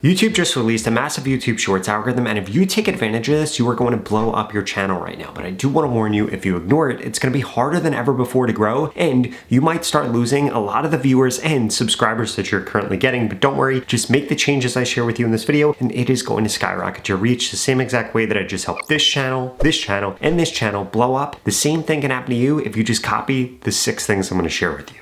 YouTube just released a massive YouTube Shorts algorithm, and if you take advantage of this, you are going to blow up your channel right now. But I do want to warn you, if you ignore it, it's going to be harder than ever before to grow, and you might start losing a lot of the viewers and subscribers that you're currently getting. But don't worry, just make the changes I share with you in this video, and it is going to skyrocket your reach the same exact way that I just helped this channel, and this channel blow up. The same thing can happen to you if you just copy the 6 things I'm going to share with you.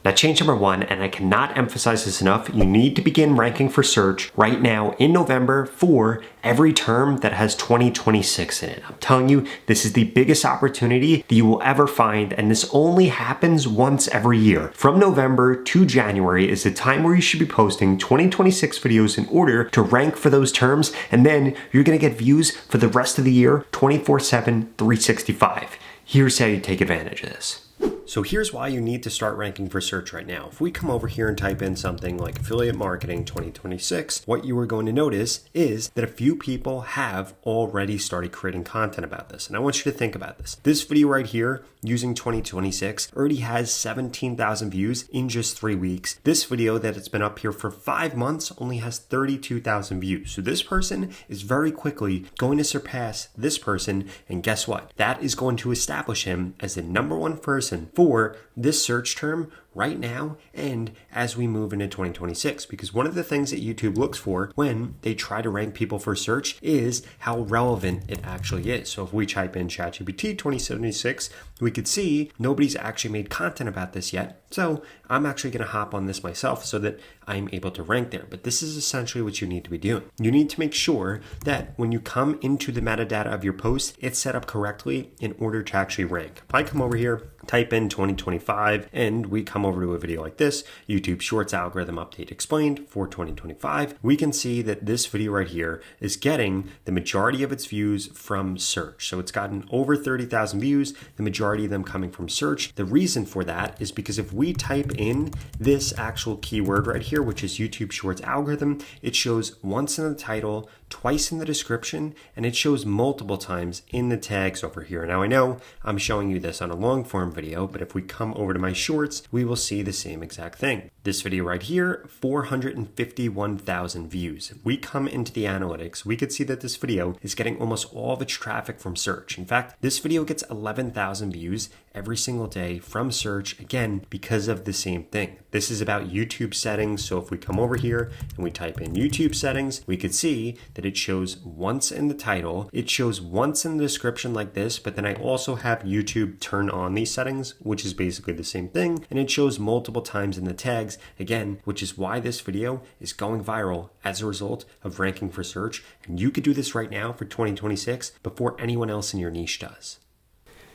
Now, change number 1, and I cannot emphasize this enough, you need to begin ranking for search right now in November for every term that has 2026 in it. I'm telling you, this is the biggest opportunity that you will ever find, and this only happens once every year. From November to January is the time where you should be posting 2026 videos in order to rank for those terms, and then you're gonna get views for the rest of the year, 24/7, 365. Here's how you take advantage of this. So here's why you need to start ranking for search right now. If we come over here and type in something like affiliate marketing 2026, what you are going to notice is that a few people have already started creating content about this. And I want you to think about this. This video right here using 2026 already has 17,000 views in just 3 weeks. This video that it's been up here for 5 months only has 32,000 views. So this person is very quickly going to surpass this person. And guess what? That is going to establish him as the #1 person for this search term right now and as we move into 2026, because one of the things that YouTube looks for when they try to rank people for search is how relevant it actually is. So if we type in ChatGPT 2076, we could see nobody's actually made content about this yet. So I'm actually going to hop on this myself so that I'm able to rank there. But this is essentially what you need to be doing. You need to make sure that when you come into the metadata of your post, it's set up correctly in order to actually rank. If I come over here, type in 2025, and we come over to a video like this, YouTube Shorts algorithm update explained for 2025, we can see that this video right here is getting the majority of its views from search. So it's gotten over 30,000 views, the majority of them coming from search. The reason for that is because if we type in this actual keyword right here, which is YouTube Shorts algorithm, it shows once in the title, twice in the description, and it shows multiple times in the tags over here. Now I know I'm showing you this on a long form video, but if we come over to my shorts, we will see the same exact thing. This video right here, 451,000 views. If we come into the analytics, we could see that this video is getting almost all of its traffic from search. In fact, this video gets 11,000 views every single day from search, again, because of the same thing. This is about YouTube settings. So if we come over here and we type in YouTube settings, we could see that it shows once in the title, it shows once in the description like this, but then I also have YouTube turn on these settings, which is basically the same thing, and it shows multiple times in the tags, again, which is why this video is going viral as a result of ranking for search, and you could do this right now for 2026 before anyone else in your niche does.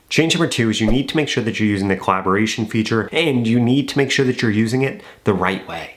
Change number 2 is you need to make sure that you're using the collaboration feature, and you need to make sure that you're using it the right way.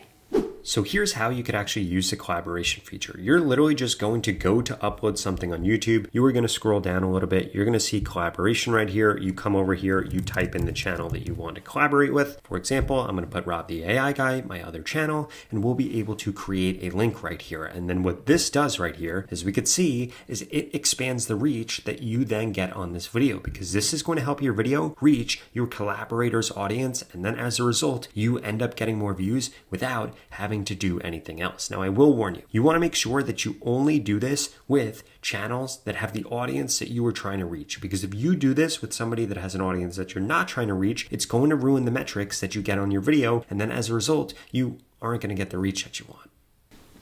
So here's how you could actually use the collaboration feature. You're literally just going to go to upload something on YouTube. You are going to scroll down a little bit. You're going to see collaboration right here. You come over here, you type in the channel that you want to collaborate with. For example, I'm going to put Rob the AI Guy, my other channel, and we'll be able to create a link right here. And then what this does right here, as we could see, is it expands the reach that you then get on this video, because this is going to help your video reach your collaborator's audience. And then as a result, you end up getting more views without having to do anything else. Now, I will warn you, you want to make sure that you only do this with channels that have the audience that you are trying to reach. Because if you do this with somebody that has an audience that you're not trying to reach, it's going to ruin the metrics that you get on your video. And then as a result, you aren't going to get the reach that you want.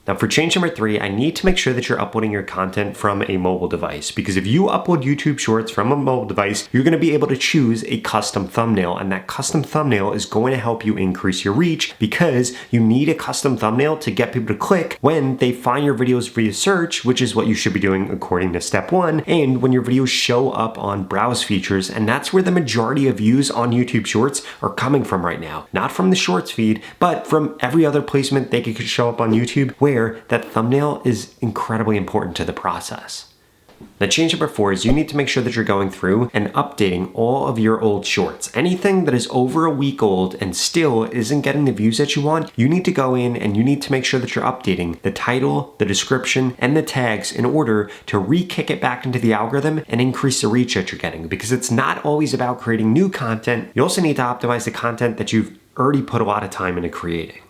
Now for change number 3, I need to make sure that you're uploading your content from a mobile device, because if you upload YouTube Shorts from a mobile device, you're going to be able to choose a custom thumbnail, and that custom thumbnail is going to help you increase your reach, because you need a custom thumbnail to get people to click when they find your videos via search, which is what you should be doing according to step 1, and when your videos show up on browse features, and that's where the majority of views on YouTube Shorts are coming from right now. Not from the Shorts feed, but from every other placement they could show up on YouTube, where that thumbnail is incredibly important to the process. Now, change number 4 is you need to make sure that you're going through and updating all of your old shorts. Anything that is over a week old and still isn't getting the views that you want, you need to go in and you need to make sure that you're updating the title, the description, and the tags in order to re-kick it back into the algorithm and increase the reach that you're getting, because it's not always about creating new content. You also need to optimize the content that you've already put a lot of time into creating.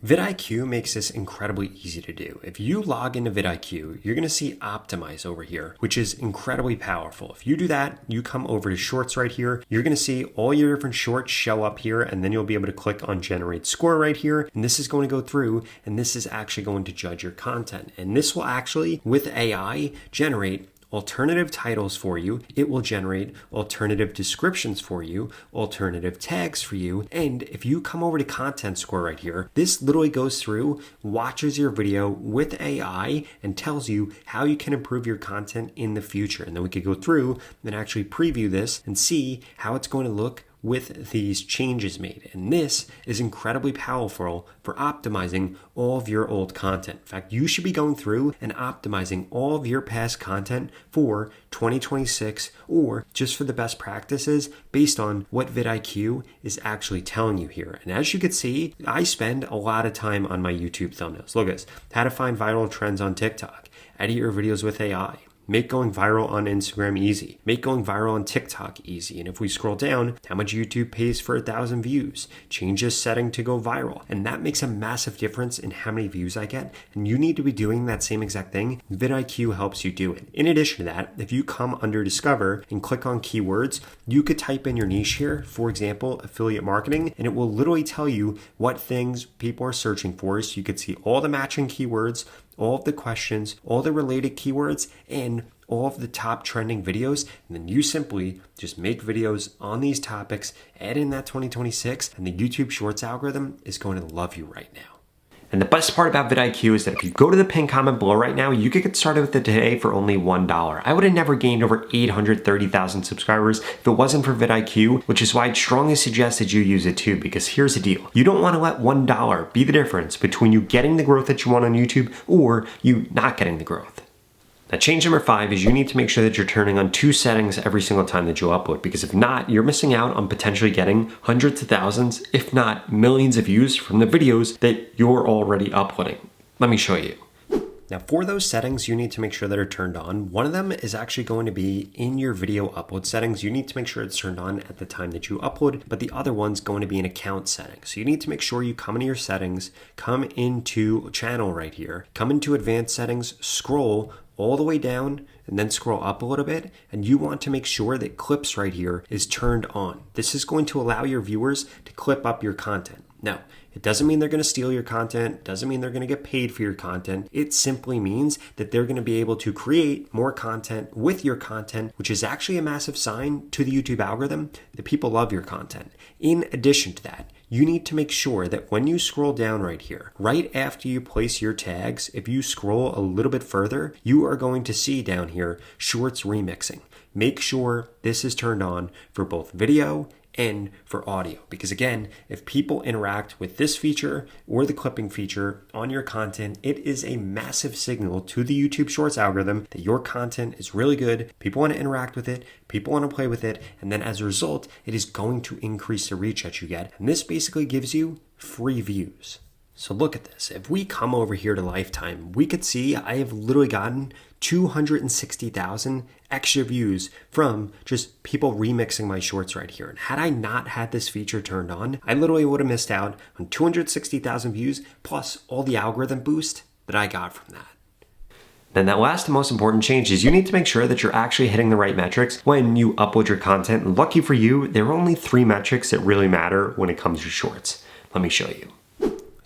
vidIQ makes this incredibly easy to do. If you log into vidIQ, you're going to see Optimize over here, which is incredibly powerful. If you do that, you come over to Shorts right here, you're going to see all your different shorts show up here, and then you'll be able to click on Generate Score right here, and this is going to go through, and this is actually going to judge your content. And this will actually, with AI, generate alternative titles for you. It will generate alternative descriptions for you, alternative tags for you. And if you come over to Content Score right here, this literally goes through, watches your video with AI and tells you how you can improve your content in the future. And then we could go through and actually preview this and see how it's going to look with these changes made. And this is incredibly powerful for optimizing all of your old content. In fact, you should be going through and optimizing all of your past content for 2026 or just for the best practices based on what vidIQ is actually telling you here. And as you can see, I spend a lot of time on my YouTube thumbnails. Look at this. How to find viral trends on TikTok. Edit your videos with AI. Make going viral on Instagram easy. Make going viral on TikTok easy. And if we scroll down, how much YouTube pays for 1,000 views. Change this setting to go viral. And that makes a massive difference in how many views I get. And you need to be doing that same exact thing. vidIQ helps you do it. In addition to that, if you come under Discover and click on keywords, you could type in your niche here, for example, affiliate marketing, and it will literally tell you what things people are searching for. So you could see all the matching keywords, all of the questions, all the related keywords, and all of the top trending videos. And then you simply just make videos on these topics, add in that 2026, and the YouTube Shorts algorithm is going to love you right now. And the best part about vidIQ is that if you go to the pinned comment below right now, you could get started with it today for only $1. I would have never gained over 830,000 subscribers if it wasn't for vidIQ, which is why I'd strongly suggest that you use it too, because here's the deal. You don't want to let $1 be the difference between you getting the growth that you want on YouTube or you not getting the growth. Now, change number 5 is you need to make sure that you're turning on 2 settings every single time that you upload, because if not, you're missing out on potentially getting hundreds of thousands, if not millions of views from the videos that you're already uploading. Let me show you. Now, for those settings, you need to make sure that are turned on. One of them is actually going to be in your video upload settings. You need to make sure it's turned on at the time that you upload, but the other one's going to be an account setting. So you need to make sure you come into your settings, come into channel right here, come into advanced settings, scroll all the way down, and then scroll up a little bit, and you want to make sure that clips right here is turned on. This is going to allow your viewers to clip up your content. Now, it doesn't mean they're going to steal your content, doesn't mean they're going to get paid for your content. It simply means that they're going to be able to create more content with your content, which is actually a massive sign to the YouTube algorithm that people love your content. In addition to that, you need to make sure that when you scroll down right here, right after you place your tags, if you scroll a little bit further, you are going to see down here, Shorts Remixing. Make sure this is turned on for both video and for audio. Because again, if people interact with this feature or the clipping feature on your content, it is a massive signal to the YouTube Shorts algorithm that your content is really good, people want to interact with it, people want to play with it, and then as a result, it is going to increase the reach that you get. And this basically gives you free views. So look at this. If we come over here to lifetime, we could see I have literally gotten 260,000 extra views from just people remixing my shorts right here. And had I not had this feature turned on, I literally would have missed out on 260,000 views plus all the algorithm boost that I got from that. Then that last and most important change is you need to make sure that you're actually hitting the right metrics when you upload your content. And lucky for you, there are only 3 metrics that really matter when it comes to shorts. Let me show you.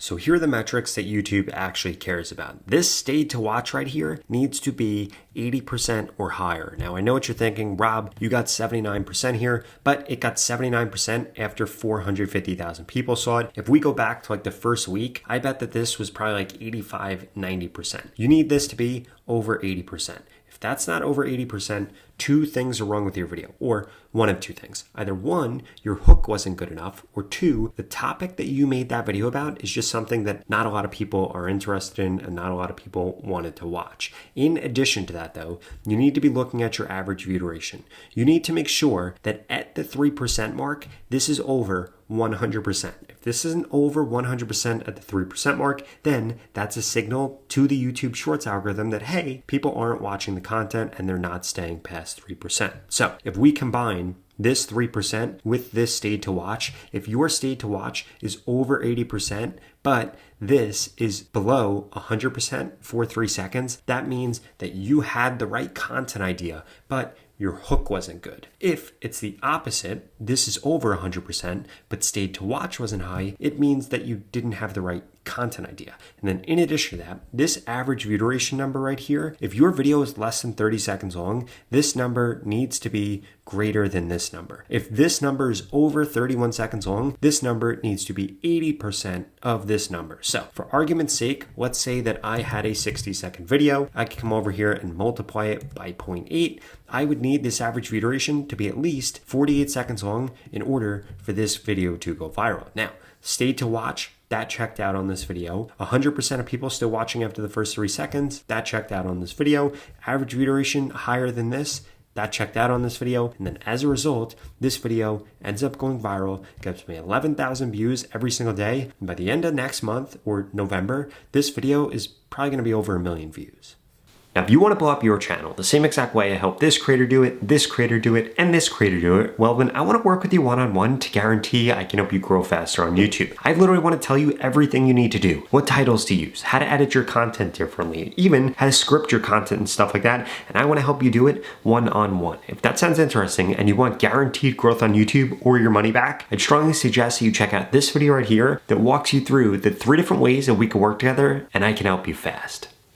So here are the metrics that YouTube actually cares about. This stayed to watch right here needs to be 80% or higher. Now I know what you're thinking, Rob, you got 79% here, but it got 79% after 450,000 people saw it. If we go back to like the first week, I bet that this was probably like 85, 90%. You need this to be over 80%. If that's not over 80%, 2 things are wrong with your video, or one of 2 things. Either 1, your hook wasn't good enough, or 2, the topic that you made that video about is just something that not a lot of people are interested in and not a lot of people wanted to watch. In addition to that though, you need to be looking at your average view duration. You need to make sure that at the 3% mark, this is over 100%. If this isn't over 100% at the 3% mark, then that's a signal to the YouTube Shorts algorithm that, hey, people aren't watching the content and they're not staying past 3%. So if we combine this 3% with this stayed to watch. If your stayed to watch is over 80%, but this is below 100% for 3 seconds, that means that you had the right content idea, but your hook wasn't good. If it's the opposite, this is over 100%, but stayed to watch wasn't high, it means that you didn't have the right content idea. And then in addition to that, this average view duration number right here, if your video is less than 30 seconds long, this number needs to be greater than this number. If this number is over 31 seconds long, this number needs to be 80% of this number. So for argument's sake, let's say that I had a 60-second video. I could come over here and multiply it by 0.8. I would need this average view duration to be at least 48 seconds long in order for this video to go viral. Now, stayed to watch, that checked out on this video. 100% of people still watching after the first 3 seconds, that checked out on this video. Average view duration higher than this, that checked out on this video. And then as a result, this video ends up going viral, gets me 11,000 views every single day. And by the end of next month or November, this video is probably gonna be over 1 million views. Now, if you want to blow up your channel the same exact way I helped this creator do it, this creator do it, and this creator do it, well, then I want to work with you one-on-one to guarantee I can help you grow faster on YouTube. I literally want to tell you everything you need to do, what titles to use, how to edit your content differently, even how to script your content and stuff like that, and I want to help you do it one-on-one. If that sounds interesting and you want guaranteed growth on YouTube or your money back, I'd strongly suggest that you check out this video right here that walks you through the 3 different ways that we can work together and I can help you fast.